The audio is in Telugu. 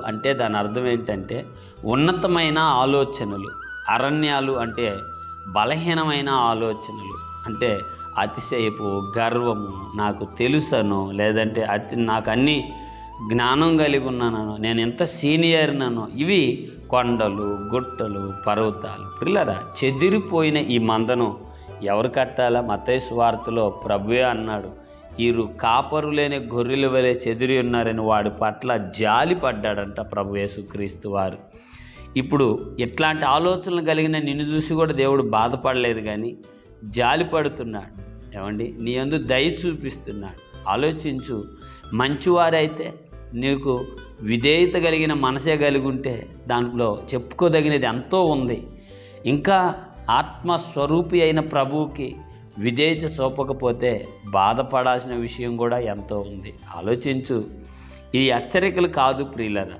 అంటే దాని అర్థం ఏంటంటే ఉన్నతమైన ఆలోచనలు. అరణ్యాలు అంటే బలహీనమైన ఆలోచనలు. అంటే అతిశయపు, గర్వము, నాకు తెలుసనో, లేదంటే నాకు అన్నీ జ్ఞానం కలిగి ఉన్నానో, నేను ఎంత సీనియర్ననో, ఇవి కొండలు, గుట్టలు, పర్వతాలు. పిల్లరా, చెదిరిపోయిన ఈ మందను ఎవరు కట్టాలా? మత్తయి సువార్తలో ప్రభువే అన్నాడు, వీరు కాపరు లేని గొర్రెల వలె చెదిరి ఉన్నారని వాడి పట్ల జాలి పడ్డాడంట ప్రభు యేసుక్రీస్తు వారు. ఇప్పుడు ఇట్లాంటి ఆలోచనలు కలిగిన నిన్ను చూసి కూడా దేవుడు బాధపడలేదు, కానీ జాలి పడుతున్నాడు. ఏమండి, నీ యందు దయ చూపిస్తున్నాడు. ఆలోచించు. మంచివారైతే, నీకు విధేయత కలిగిన మనసే కలిగి ఉంటే దాంట్లో చెప్పుకోదగినది ఎంతో ఉంది. ఇంకా ఆత్మస్వరూపి అయిన ప్రభువుకి విధేయత చూపకపోతే బాధపడాల్సిన విషయం కూడా ఎంతో ఉంది. ఆలోచించు. ఈ హెచ్చరికలు కాదు ప్రియులరా,